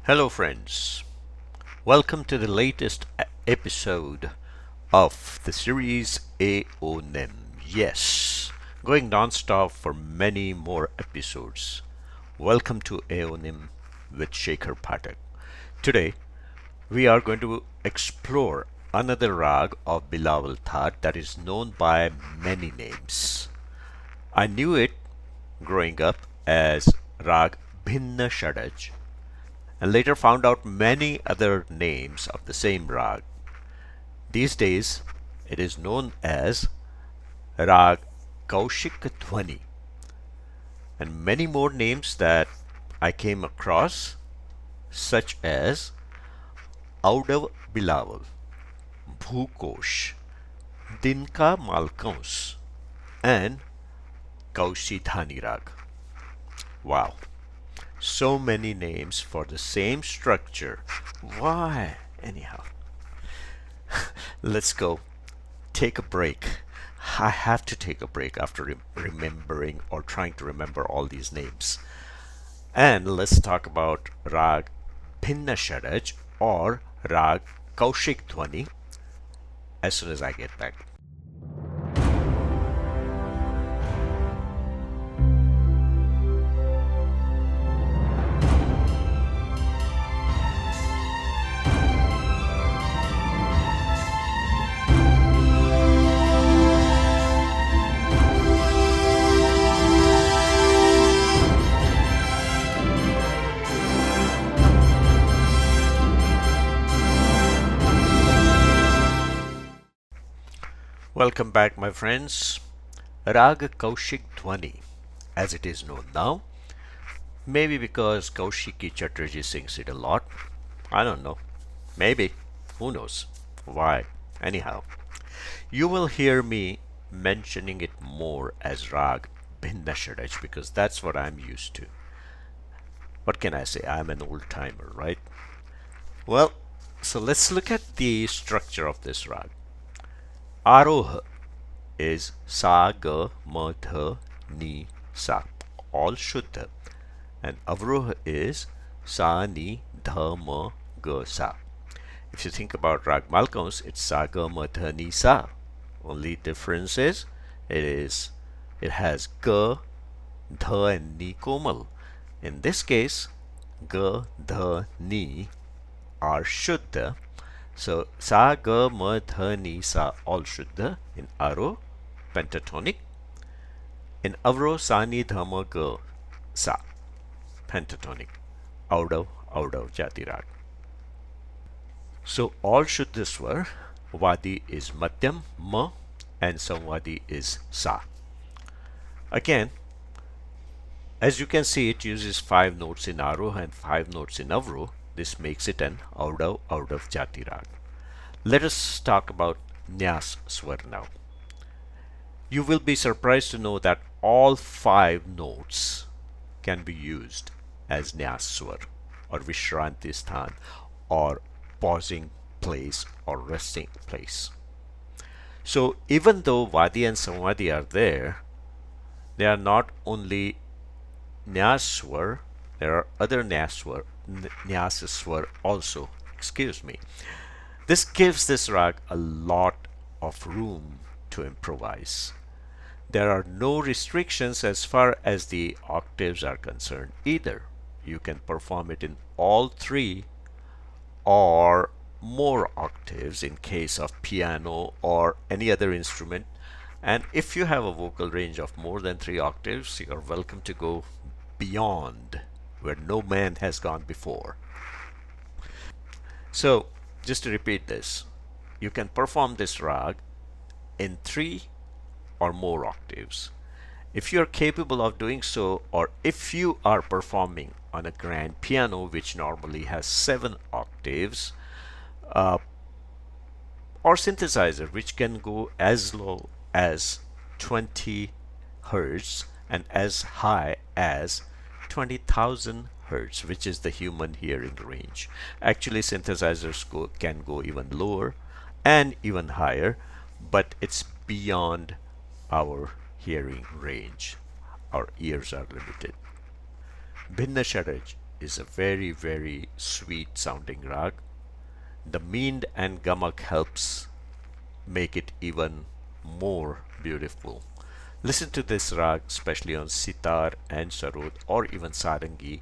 Hello, friends. Welcome to the latest episode of the series AONIM. Yes, going non-stop for many more episodes. Welcome to AONIM with Shekhar Pathak. Today, we are going to explore another rag of Bilawal That that is known by many names. I knew it growing up as rag Bhinna Shadaj and later found out many other names of the same rag. These days, it is known as Rag Kaushik Dhwani, and many more names that I came across, such as Audav Bilawal, Bhukosh, Dinka Malkans, and Kaushidhani Rag. Wow, so many names for the same structure. Why? Anyhow, let's go. Take a break. I have to take a break after remembering or trying to remember all these names. And let's talk about Rag Bhinna Shadaj or Rag Kaushik Dhwani as soon as I get back. Welcome back, my friends. Rag Kaushik Dhwani, as it is known now, maybe because Kaushiki Chatterjee sings it a lot. I don't know. Maybe. Who knows? Why? Anyhow, you will hear me mentioning it more as Rag Bhinna Shadaj because that's what I'm used to. What can I say? I'm an old timer, right? Well, so let's look at the structure of this rag. Aroha is sa, ga, ma, dha, ni, sa, all shuddha. And avroha is sa, ni, dha, ma, ga, sa. If you think about rag malkans, it's sa, ga, ma, dha, ni, sa. Only difference is it has ga, dha, and ni komal. In this case, ga, dha, ni are shuddha. So sa, ga, ma, dha, ni, sa all shuddha. In aro, pentatonic. In avro, sa, ni, dha, ma, ga, sa, pentatonic. Audav jati rag. So all shuddha swar. Vadi is madhyam, ma, and samvadi is sa. Again, as you can see, it uses 5 notes in aroha and 5 notes in avro. This makes it an Audav jati rag. Let us talk about Nyas swar now. You will be surprised to know that all 5 notes can be used as Nyas swar or Vishranti sthan or pausing place or resting place. So even though Vadi and Samvadi are there, they are not only Nyas swar, there are other Nyas swar also. Excuse me. This gives this rag a lot of room to improvise. There are no restrictions as far as the octaves are concerned either. You can perform it in all 3 or more octaves in case of piano or any other instrument. And if you have a vocal range of more than 3 octaves, you are welcome to go beyond where no man has gone before. So, just to repeat this, you can perform this rag in 3 or more octaves. If you are capable of doing so, or if you are performing on a grand piano, which normally has 7 octaves, or synthesizer, which can go as low as 20 hertz and as high as 20,000 hertz, which is the human hearing range. Actually, synthesizers can go even lower and even higher, but it's beyond our hearing range. Our ears are limited. Bhinna Shadaj is a very, very sweet sounding rag. The meend and gamak helps make it even more beautiful. Listen to this rag, especially on sitar and sarod, or even sarangi,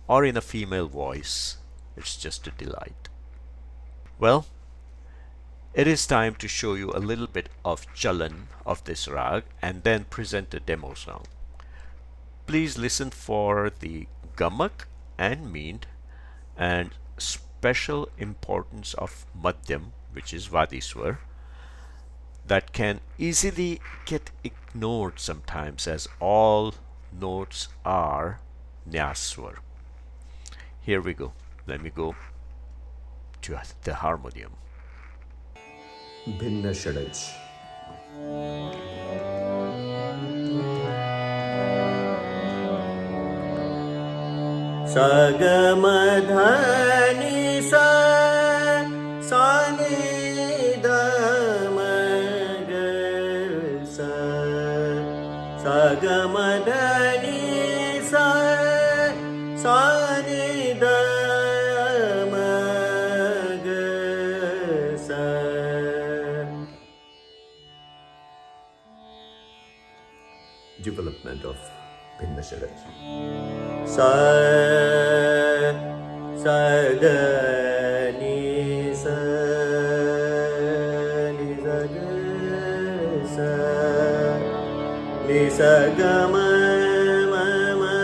or in a female voice. It's just a delight. Well, it is time to show you a little bit of chalan of this rag and then present a demo song. Please listen for the gamak and meend and special importance of madhyam, which is vadiswar, that can easily get ignored sometimes as all notes are nyaswar. Here we go. Let me go to the harmonium. Bhinna Shadaj. Sagamadhani sa sani damaga sa sagamadhani sa sani damaga sa. Development of Bhinna Shadaj. Sa da ni sa ni sa ga sa ni sa ga ma ma ma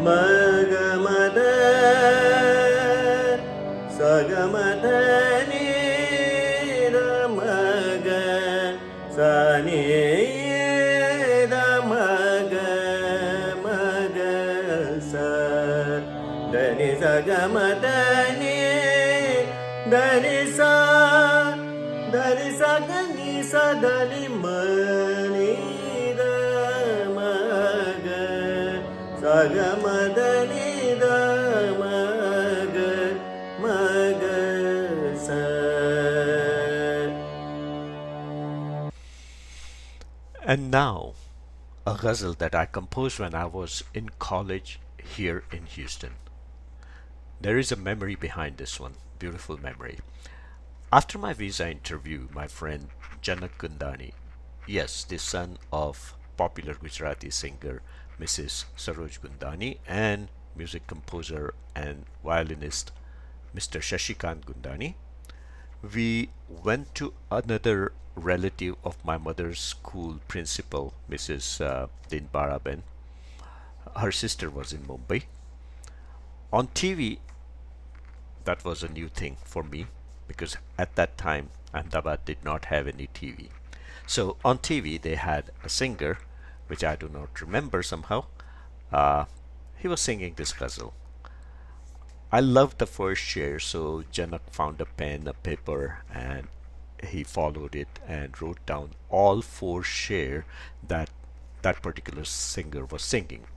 ma ga da sa ga ma da ni da ma ga sa ni Gamadani Dani sa gani sa dani mani da maga sa gamadani da maga sa. And now, a ghazal that I composed when I was in college here in Houston. There is a memory behind this one, beautiful memory. After my visa interview, my friend Janak Gundani, yes, the son of popular Gujarati singer Mrs. Saroj Gundani and music composer and violinist Mr. Shashikant Gundani, we went to another relative of my mother's school principal, Mrs. Dinbaraben. Her sister was in Mumbai. On TV, that was a new thing for me because at that time Ahmedabad did not have any TV. So on TV they had a singer, which I do not remember somehow. He was singing this ghazal. I loved the first share, so Janak found a pen, a paper, and he followed it and wrote down all four share that that particular singer was singing.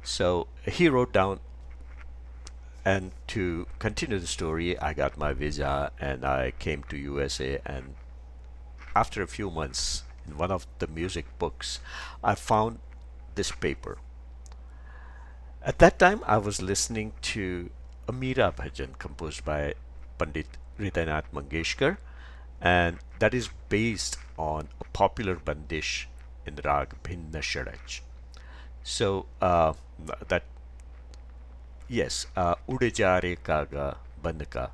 So he wrote down. And to continue the story, I got my visa and I came to USA, and after a few months in one of the music books I found this paper. At that time I was listening to a Meera Bhajan composed by Pandit Hridaynath Mangeshkar, and that is based on a popular bandish in Raga Bhinna Shadaj. So that yes, Ude Jare Kaga Bandka.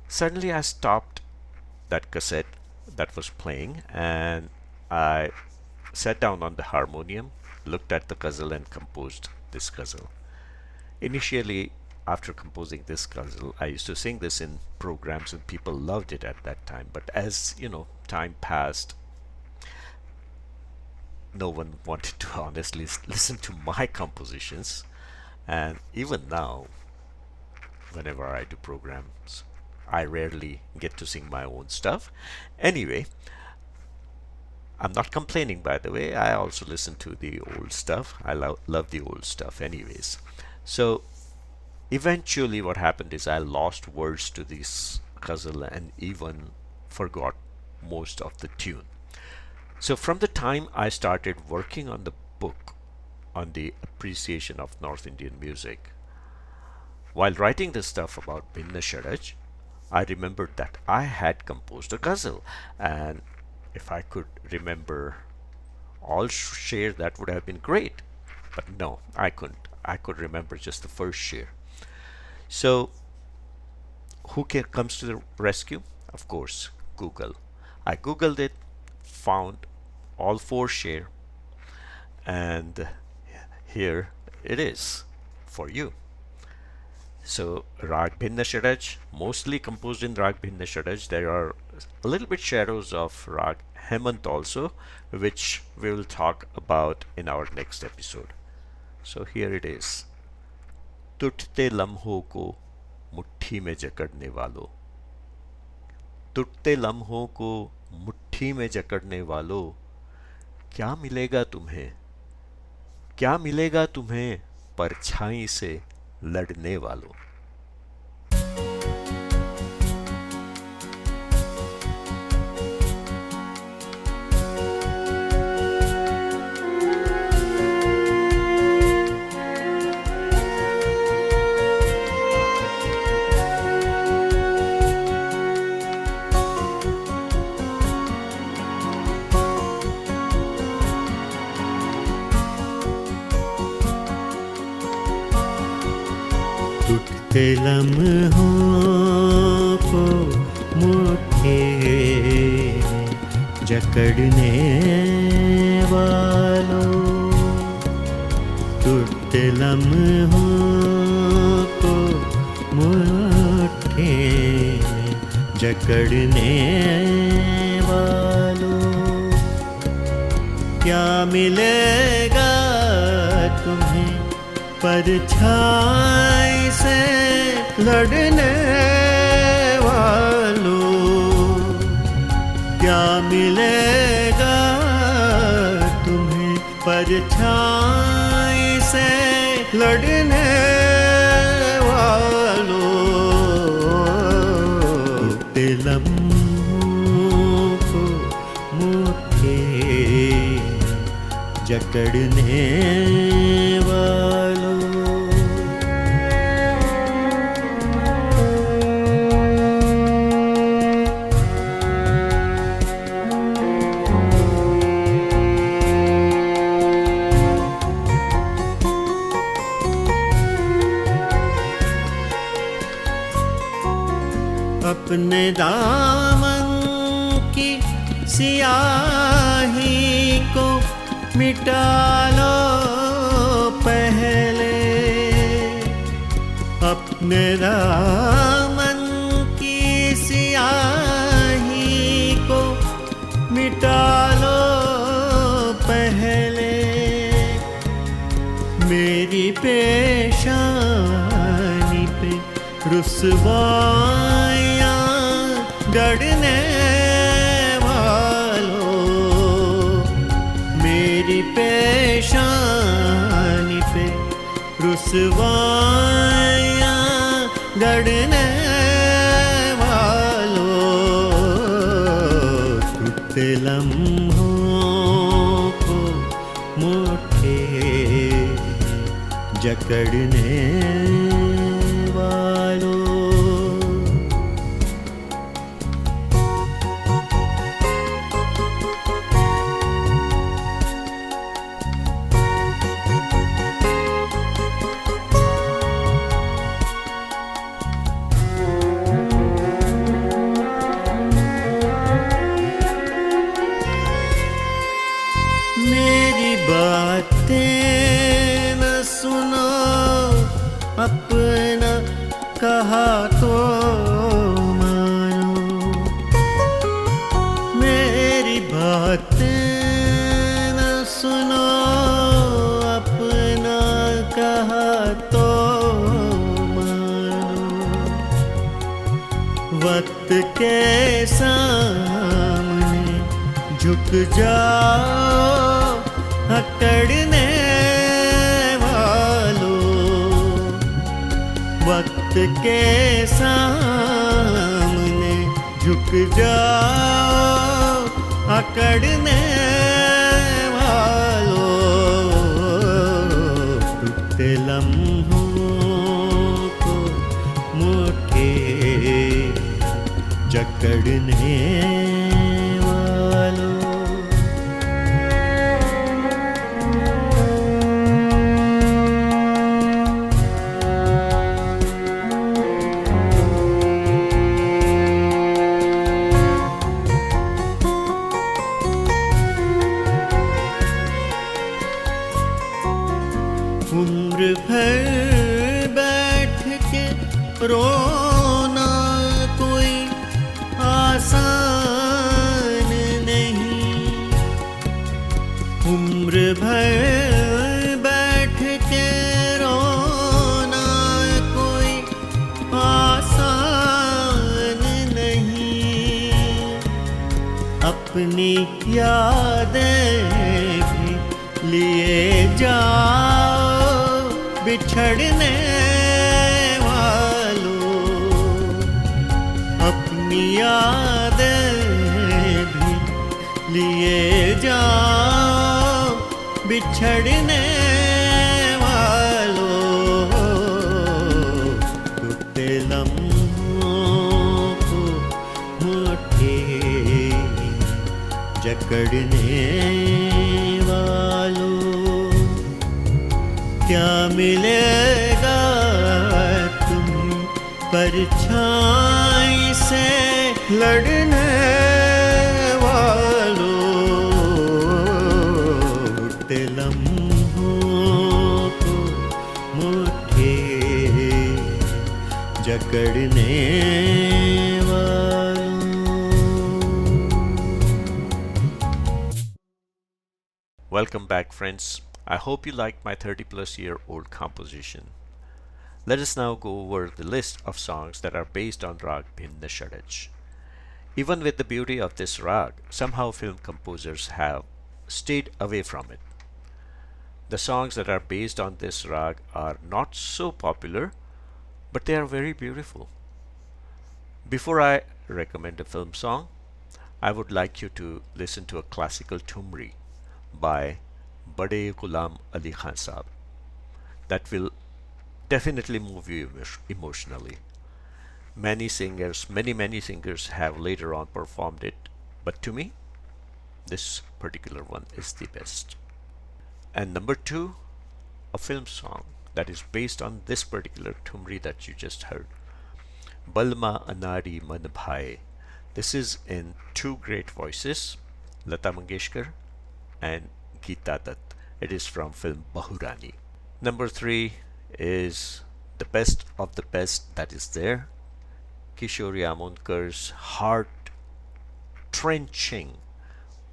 Suddenly I stopped that cassette that was playing and I sat down on the harmonium, looked at the ghazal and composed this ghazal. Initially, after composing this ghazal, I used to sing this in programs and people loved it at that time. But as you know, time passed, no one wanted to honestly listen to my compositions. And even now, whenever I do programs, I rarely get to sing my own stuff. Anyway, I'm not complaining, by the way. I also listen to the old stuff. I love the old stuff anyways. So eventually what happened is I lost words to this ghazal and even forgot most of the tune. So from the time I started working on the book, on the appreciation of North Indian music. While writing the stuff about Bhinna Shadaj, I remembered that I had composed a ghazal, and if I could remember all sher, that would have been great. But no, I couldn't. I could remember just the first sher. So, comes to the rescue? Of course, Google. I googled it, found all four sher, and here it is for you. So Rag Bhinna Shadaj, mostly composed in Rag Bhinna Shadaj. There are a little bit shadows of Rag Hemant also, which we will talk about in our next episode. So here it is. टूटते लम्हों को मुट्ठी में जकड़ने वालों, टूटते लम्हों को मुट्ठी में जकड़ने वालों, क्या मिलेगा तुम्हें, क्या मिलेगा तुम्हें परछाई से लड़ने वालों. टूटते लम्हों को मुट्ठी में जकड़ने वालों, टूटते लम्हों को मुट्ठी में जकड़ने वालों, क्या मिलेगा तुम्हें परछाई से लड़ने वालों, क्या मिलेगा तुम्हें परछाई से लड़ने वालों. टूटे लम्हों को मुट्ठी जकड़ने वालों. अपने दामन की सियाही को मिटा लो पहले, अपने दामन की सियाही को मिटा लो पहले, मेरी पेशानी पे रुसवाइयाँ गढ़ने वालों, मेरी पेशानी पे रुसवाइयाँ गढ़ने वालों. टूटते लम्हों को मुट्ठी जकड़ने वालों. अपना कहा तो मानो, मेरी बातें न सुनो, अपना कहा तो मानो, वक्त के सामने झुक जाओ अकड़ने वक्त के सामने झुक जाओ अकड़ने वालों. लम्हों को मुट्ठी जकड़ने वालों। उम्र भर बैठ के रोना कोई आसान नहीं। उम्र भर बैठ के रोना कोई आसान नहीं। अपनी यादें भी लिए जाओ बिछड़ने वालों। अपनी यादें भी लिए जाओ बिछड़ने वालों। टूटे लम्हों को मुट्ठी जकड़ने वालों। क्या मिलेगा तुम्हें परछाई से लड़ने वालों। उठते लम्हों को मुट्ठी जकड़ने वालों। Welcome back, friends. I hope you liked my 30-plus-year-old composition. Let us now go over the list of songs that are based on Rag Bhinna Shadaj. Even with the beauty of this rag, somehow film composers have stayed away from it. The songs that are based on this rag are not so popular, but they are very beautiful. Before I recommend a film song, I would like you to listen to a classical tumri by Bade Ghulam Ali Khan Sahab. That will definitely move you emotionally. Many singers have later on performed it, but to me, this particular one is the best. And number two, a film song that is based on this particular tumri that you just heard. Balma Anari Bhaaye. This is in two great voices, Lata Mangeshkar and Dutt. It is from film Bahurani. Number three is the best of the best that is there, Kishori Amonkar's heart-trenching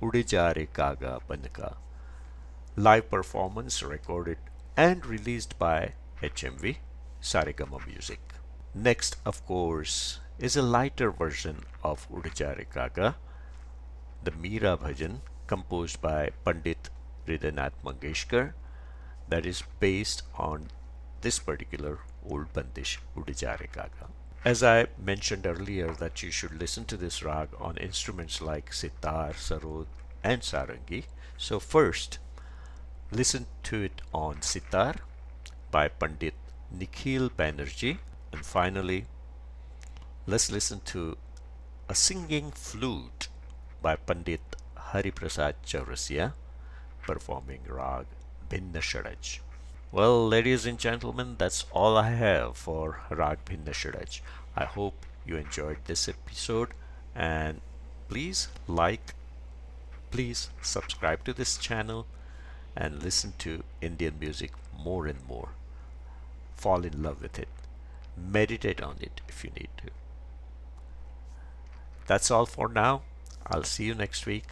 Ude Ja Re Kaga Banka. Live performance recorded and released by HMV Saregama Music. Next, of course, is a lighter version of Ude Ja Re Kaga, the Meera Bhajan, composed by Pandit Hridaynath Mangeshkar, that is based on this particular old bandish Ude Ja Re Kaga. As I mentioned earlier that you should listen to this rag on instruments like Sitar, Sarod and Sarangi. So first, listen to it on Sitar by Pandit Nikhil Banerjee, and finally, let's listen to a singing flute by Pandit Prasad Chourasia performing Rag Bhinna Shadaj. Well, ladies and gentlemen, that's all I have for Rag Bhinna Shadaj. I hope you enjoyed this episode, and please please subscribe to this channel and listen to Indian music more and more. Fall in love with it. Meditate on it if you need to. That's all for now. I'll see you next week.